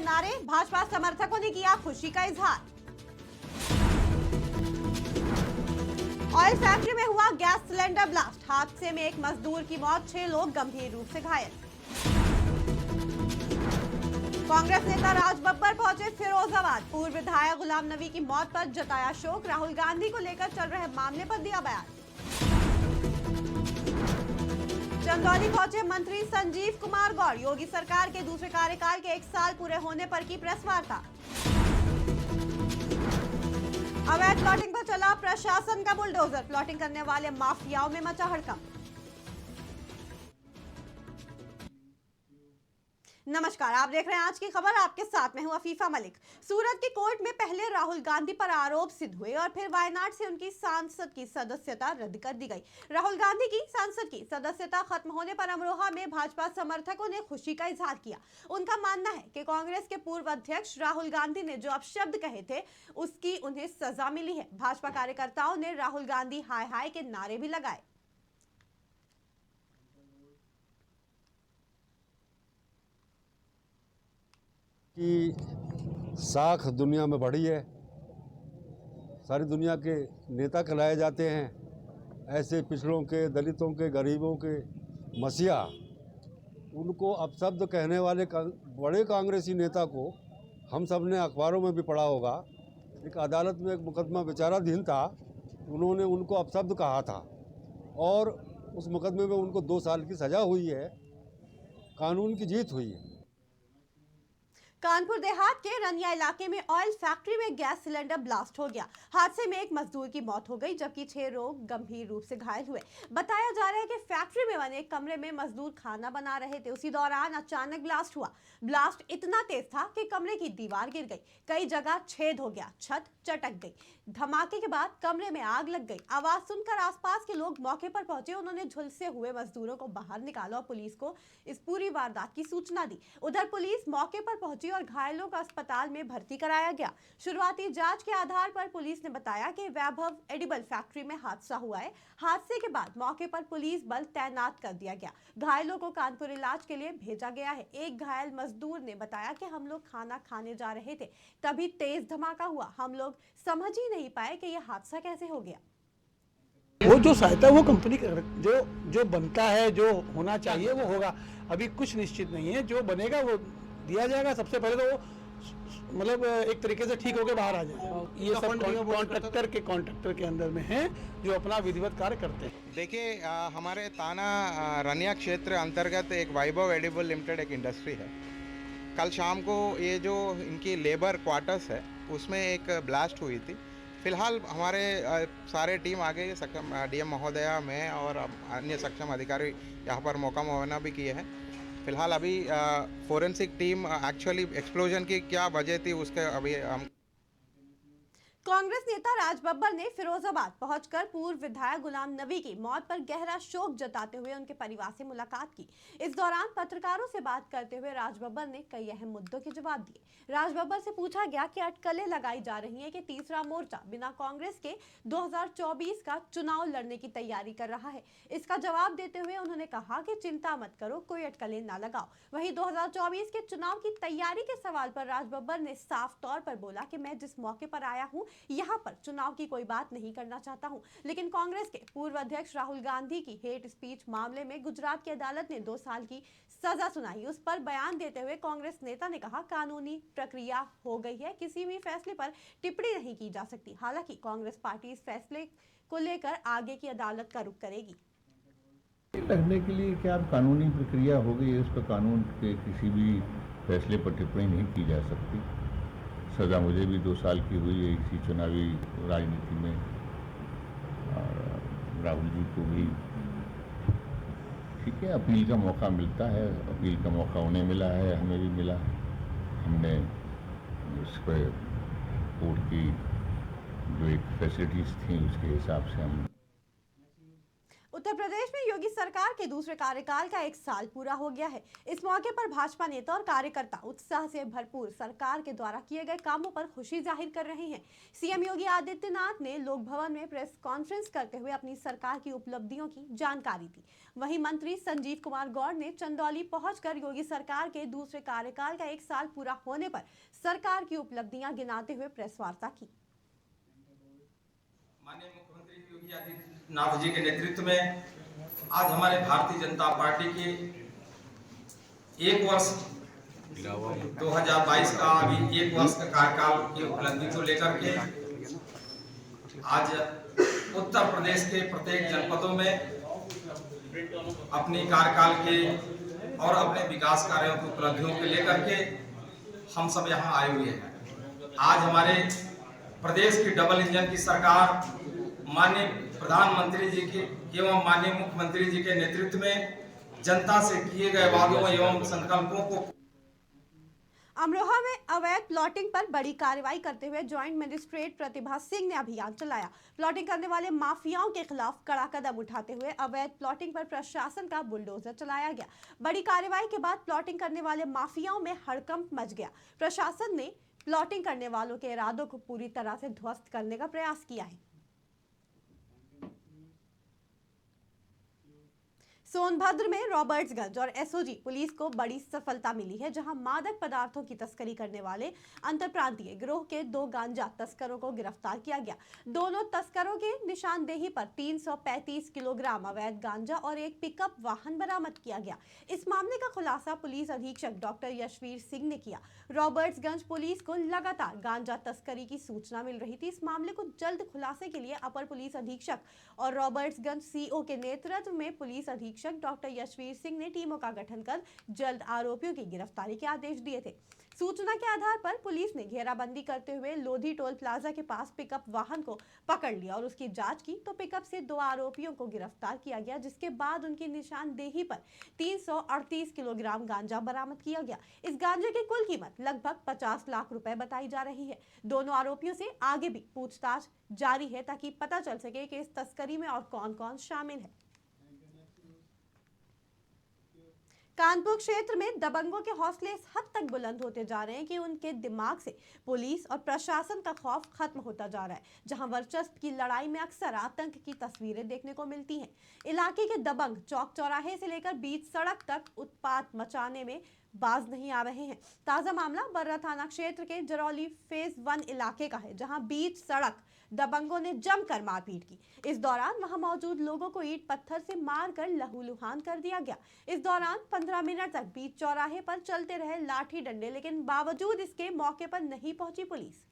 नारे, भाजपा समर्थकों ने किया खुशी का इजहार। ऑयल फैक्ट्री में हुआ गैस सिलेंडर ब्लास्ट, हादसे में एक मजदूर की मौत, 6 लोग गंभीर रूप से घायल। कांग्रेस नेता राज बब्बर पहुंचे फिरोजाबाद, पूर्व विधायक गुलाम नबी की मौत पर जताया शोक, राहुल गांधी को लेकर चल रहे मामले पर दिया बयान। चंदौली पहुंचे मंत्री संजीव कुमार गौड़, योगी सरकार के दूसरे कार्यकाल के 1 साल पूरे होने पर की प्रेस वार्ता। अवैध प्लॉटिंग पर चला प्रशासन का बुलडोजर, प्लॉटिंग करने वाले माफियाओं में मचा हड़कंप। नमस्कार, आप देख रहे हैं आज की खबर। आपके साथ में हूं अफीफा मलिक। सूरत की कोर्ट में पहले राहुल गांधी पर आरोप सिद्ध हुए और फिर वायनाड से उनकी सांसद की सदस्यता रद्द कर दी गई। राहुल गांधी की सांसद की सदस्यता खत्म होने पर अमरोहा में भाजपा समर्थकों ने खुशी का इजहार किया। उनका मानना है कि कांग्रेस के पूर्व अध्यक्ष राहुल गांधी ने जो अपशब्द कहे थे उसकी उन्हें सजा मिली है। भाजपा कार्यकर्ताओं ने राहुल गांधी हाय हाय के नारे भी लगाए। की साख दुनिया में बढ़ी है, सारी दुनिया के नेता कहलाए जाते हैं। ऐसे पिछड़ों के, दलितों के, गरीबों के मसीहा, उनको अपशब्द कहने वाले बड़े कांग्रेसी नेता को हम सब ने अखबारों में भी पढ़ा होगा। एक अदालत में एक मुकदमा विचाराधीन था, उन्होंने उनको अपशब्द कहा था और उस मुकदमे में उनको 2 साल की सज़ा हुई है। कानून की जीत हुई है। कानपुर देहात के रनिया इलाके में ऑयल फैक्ट्री में गैस सिलेंडर ब्लास्ट हो गया। हादसे में एक मजदूर की मौत हो गई जबकि 6 लोग गंभीर रूप से घायल हुए। बताया जा रहा है कि फैक्ट्री में बने एक कमरे में मजदूर खाना बना रहे थे। उसी दौरान अचानक ब्लास्ट हुआ। ब्लास्ट इतना तेज था कि कमरे की दीवार गिर गई, कई जगह छेद हो गया, छत चटक गई। धमाके के बाद कमरे में आग लग गई। आवाज सुनकर आसपास के लोग मौके पर पहुंचे। उन्होंने झुलसे हुए मजदूरों को बाहर निकाला और पुलिस को इस पूरी वारदात की सूचना दी। उधर पुलिस मौके पर पहुंची और घायलों को अस्पताल में भर्ती कराया गया। शुरुआती जांच के आधार पर पुलिस ने बताया कि वैभव एडिबल फैक्ट्री में हादसा हुआ है। हादसे के बाद मौके पर पुलिस बल तैनात कर दिया गया। घायलों को कानपुर इलाज के लिए भेजा गया है। एक घायल मजदूर ने बताया कि हम लोग खाना खाने जा रहे थे, तभी तेज धमाका हुआ। हम लोग समझ ही नहीं पाए कि यह हादसा कैसे हो गया। वो जो सहायता वो कंपनी जो बनता है, जो होना चाहिए वो होगा। अभी कुछ निश्चित नहीं है, जो बनेगा वो दिया जाएगा। सबसे पहले तो वो मतलब एक तरीके से ठीक होकर बाहर आ जाएगा। ये सब कॉन्ट्रैक्टर के अंदर में है जो अपना विधिवत कार्य करते हैं। देखिए, हमारे थाना रनिया क्षेत्र अंतर्गत एक वैभव एडिबल लिमिटेड एक इंडस्ट्री है। कल शाम को ये जो इनकी लेबर क्वार्टर्स है उसमें एक ब्लास्ट हुई थी। फिलहाल हमारे सारे टीम आ गई, सक्षम डीएम महोदया, मैं और अन्य सक्षम अधिकारी यहाँ पर मौका मुआयना भी किए हैं। फिलहाल अभी फोरेंसिक टीम एक्चुअली एक्सप्लोजन की क्या वजह थी उसके अभी हम। कांग्रेस नेता राज बब्बर ने फिरोजाबाद पहुंचकर पूर्व विधायक गुलाम नबी की मौत पर गहरा शोक जताते हुए उनके परिवार से मुलाकात की। इस दौरान पत्रकारों से बात करते हुए राज बब्बर ने कई अहम मुद्दों के जवाब दिए। राज बब्बर से पूछा गया कि अटकलें लगाई जा रही हैं कि तीसरा मोर्चा बिना कांग्रेस के 2024 का चुनाव लड़ने की तैयारी कर रहा है। इसका जवाब देते हुए उन्होंने कहा कि चिंता मत करो, कोई अटकलें ना लगाओ। वहीं 2024 के चुनाव की तैयारी के सवाल पर राज बब्बर ने साफ तौर पर बोला कि मैं जिस मौके पर आया हूं यहां पर चुनाव की कोई बात नहीं करना चाहता हूं, लेकिन कांग्रेस के पूर्व अध्यक्ष राहुल गांधी की हेट स्पीच मामले में गुजरात की अदालत ने 2 साल की सजा सुनाई। उस पर बयान देते हुए कांग्रेस नेता ने कहा, कानूनी प्रक्रिया हो गई है, किसी भी फैसले पर टिप्पणी नहीं की जा सकती। हालांकि कांग्रेस पार्टी इस फैसले को लेकर आगे की अदालत का रुख करेगी। लगने के लिए क्या कानूनी प्रक्रिया हो गई है, उस पर कानून के किसी भी फैसले पर टिप्पणी नहीं की जा सकती। सज़ा मुझे भी 2 साल की हुई है इसी चुनावी राजनीति में, और राहुल जी को भी ठीक है, अपील का मौका मिलता है। अपील का मौका उन्हें मिला है, हमें भी मिला। हमने उस पर कोर्ट की जो एक फैसिलिटीज़ थी उसके हिसाब से हम उत्तर प्रदेश में योगी सरकार के दूसरे कार्यकाल का 1 साल पूरा हो गया है। इस मौके पर भाजपा नेता और कार्यकर्ता उत्साह से भरपूर सरकार के द्वारा किए गए कामों पर खुशी जाहिर कर रहे हैं। सीएम योगी आदित्यनाथ ने लोक भवन में प्रेस कॉन्फ्रेंस करते हुए अपनी सरकार की उपलब्धियों की जानकारी दी। वहीं मंत्री संजीव कुमार गौड़ ने चंदौली पहुंचकर योगी सरकार के दूसरे कार्यकाल का 1 साल पूरा होने पर सरकार की उपलब्धियां गिनाते हुए प्रेस वार्ता की। माननीय मुख्यमंत्री योगी आदित्यनाथ जी के नेतृत्व में आज हमारे भारतीय जनता पार्टी के 1 वर्ष 2022 का अभी 1 वर्ष का कार्यकाल की उपलब्धि को लेकर के आज उत्तर प्रदेश के प्रत्येक जनपदों में अपनी कार्यकाल के और अपने विकास कार्यों की उपलब्धियों को लेकर के हम सब यहाँ आए हुए हैं। आज हमारे प्रदेश की डबल इंजन की सरकार माननीय प्रधानमंत्री जी के एवं माननीय मुख्यमंत्री जी के नेतृत्व में जनता से किए गए वादों एवं संकल्पों को अमरोहा में अवैध प्लॉटिंग पर बड़ी कार्रवाई करते हुए ज्वाइंट मजिस्ट्रेट प्रतिभा सिंह ने अभियान चलाया। प्लॉटिंग करने वाले माफियाओं के खिलाफ कड़ा कदम उठाते हुए अवैध प्लॉटिंग पर प्रशासन का बुलडोजर चलाया गया। बड़ी कार्रवाई के बाद प्लॉटिंग करने वाले माफियाओं में हड़कंप मच गया। प्रशासन ने प्लॉटिंग करने वालों के इरादों को पूरी तरह से ध्वस्त करने का प्रयास किया है। सोनभद्र में रॉबर्ट्सगंज और एसओजी पुलिस को बड़ी सफलता मिली है, जहां मादक पदार्थों की तस्करी करने वाले अंतरप्रांतीय गिरोह के 2 गांजा तस्करों को गिरफ्तार किया गया। दोनों तस्करों के निशानदेही पर 335 किलोग्राम अवैध गांजा और एक पिकअप वाहन बरामद किया गया। इस मामले का खुलासा पुलिस अधीक्षक डॉक्टर यशवीर सिंह ने किया। रॉबर्ट्सगंज पुलिस को लगातार गांजा तस्करी की सूचना मिल रही थी। इस मामले को जल्द खुलासे के लिए अपर पुलिस अधीक्षक और रॉबर्ट्सगंज सीओ के नेतृत्व में पुलिस अधीक्षक डॉक्टर यशवीर सिंह ने टीमों का गठन कर जल्द आरोपियों की गिरफ्तारी के आदेश दिए थे। सूचना के आधार पर पुलिस ने घेराबंदी करते हुए लोधी टोल प्लाजा के पास पिकअप वाहन को पकड़ लिया और उसकी जांच की तो पिकअप से 2 आरोपियों को गिरफ्तार किया गया, जिसके बाद उनकी निशानदेही पर 338 किलोग्राम गांजा बरामद किया गया। इस गांजे की कुल कीमत लगभग 50 लाख रुपए बताई जा रही है। दोनों आरोपियों से आगे भी पूछताछ जारी है ताकि पता चल सके कि इस तस्करी में और कौन-कौन शामिल है। कानपुर क्षेत्र में दबंगों के हौसले इस हद तक बुलंद होते जा रहे हैं कि उनके दिमाग से पुलिस और प्रशासन का खौफ खत्म होता जा रहा है। जहां वर्चस्व की लड़ाई में अक्सर आतंक की तस्वीरें देखने को मिलती हैं। इलाके के दबंग चौक चौराहे से लेकर बीच सड़क तक उत्पात मचाने में बाज नहीं आ रहे हैं। ताजा मामला बर्रा थाना क्षेत्र के जरौली फेज 1 इलाके का है, जहां बीच सड़क दबंगों ने जमकर मारपीट की। इस दौरान वहां मौजूद लोगों को ईंट पत्थर से मारकर लहूलुहान कर दिया गया। इस दौरान 15 मिनट तक बीच चौराहे पर चलते रहे लाठी डंडे, लेकिन बावजूद इसके मौके पर नहीं पहुंची पुलिस।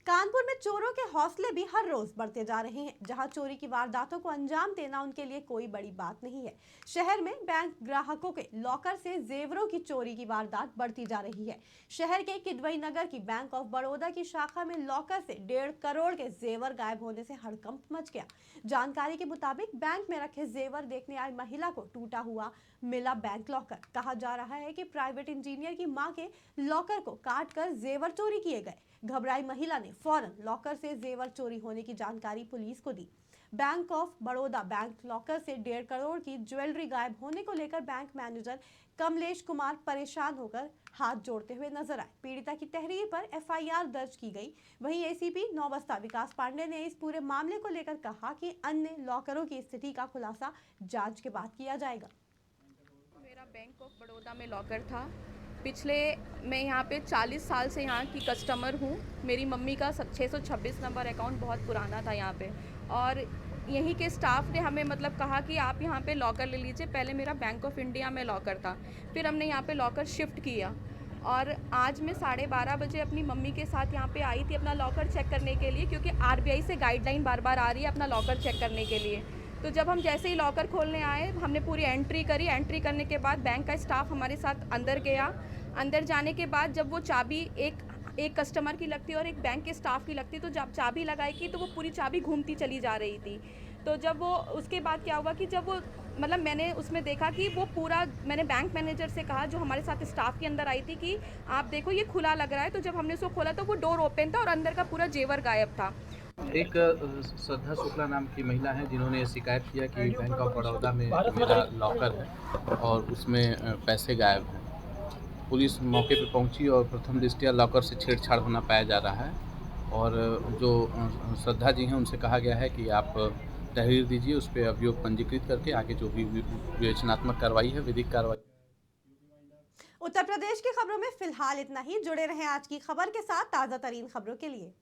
कानपुर में चोरों के हौसले भी हर रोज बढ़ते जा रहे हैं। जहां चोरी की वारदातों को अंजाम देना उनके लिए कोई बड़ी बात नहीं है। शहर में बैंक ग्राहकों के लॉकर से जेवरों की चोरी की वारदात बढ़ती जा रही है। शहर के किदवई नगर की बैंक ऑफ बड़ौदा की शाखा में लॉकर से 1.5 करोड़ के जेवर गायब होने से हड़कंप मच गया। जानकारी के मुताबिक बैंक में रखे जेवर देखने आई महिला को टूटा हुआ मिला बैंक लॉकर। कहा जा रहा है कि प्राइवेट इंजीनियर की मां के लॉकर को काट कर जेवर चोरी किए गए। घबराई महिला ने फौरन लॉकर से जेवर चोरी होने की जानकारी पुलिस को दी। Bank of Baroda bank locker से 1.5 करोड़ की ज्वेलरी गायब होने को लेकर बैंक मैनेजर कमलेश कुमार परेशान होकर हाथ जोड़ते हुए नजर आए। पीड़िता की तहरीर पर एफआईआर दर्ज की गई। वहीं एसीपी नौबस्ता विकास पांडे ने इस पूरे मामले को लेकर कहा कि अन्य लॉकरों की स्थिति का खुलासा जांच के बाद किया जाएगा। मेरा बैंक ऑफ बड़ौदा में लॉकर था। मैं यहाँ पे 40 साल से यहाँ की कस्टमर हूँ। मेरी मम्मी का 626 नंबर अकाउंट बहुत पुराना था यहाँ पे, और यहीं के स्टाफ ने हमें मतलब कहा कि आप यहाँ पे लॉकर ले लीजिए। पहले मेरा बैंक ऑफ इंडिया में लॉकर था, फिर हमने यहाँ पे लॉकर शिफ्ट किया, और आज मैं 12:30 बजे अपनी मम्मी के साथ यहाँ पे आई थी अपना लॉकर चेक करने के लिए, क्योंकि आरबीआई से गाइडलाइन बार बार आ रही है अपना लॉकर चेक करने के लिए। तो जब हम जैसे ही लॉकर खोलने आए, हमने पूरी एंट्री करी। एंट्री करने के बाद बैंक का स्टाफ हमारे साथ अंदर गया। अंदर जाने के बाद जब वो चाबी एक कस्टमर की लगती और एक बैंक के स्टाफ की लगती, तो जब चाबी लगाई तो वो पूरी चाबी घूमती चली जा रही थी। तो जब वो उसके बाद क्या हुआ कि जब वो मतलब मैंने उसमें देखा कि वो पूरा, मैंने बैंक मैनेजर से कहा जो हमारे साथ स्टाफ के अंदर आई थी कि आप देखो ये खुला लग रहा है। तो जब हमने उसको खोला तो वो डोर ओपन था और अंदर का पूरा जेवर गायब था। एक श्रद्धा शुक्ला नाम की महिला है जिन्होंने ये शिकायत किया कि बैंक ऑफ बड़ौदा में मेरा लॉकर है और उसमें पैसे गायब हैं। पुलिस मौके पर पहुंची और प्रथम दृष्टया लॉकर से छेड़छाड़ होना पाया जा रहा है और जो श्रद्धा जी हैं उनसे कहा गया है कि आप तहरीर दीजिए, उस पर अभियोग पंजीकृत करके आगे जो भी विवेचनात्मक कार्रवाई है, विधिक कार्रवाई। उत्तर प्रदेश की खबरों में फिलहाल इतना ही। जुड़े रहें आज की खबर के साथ ताज़ा तरीन खबरों के लिए।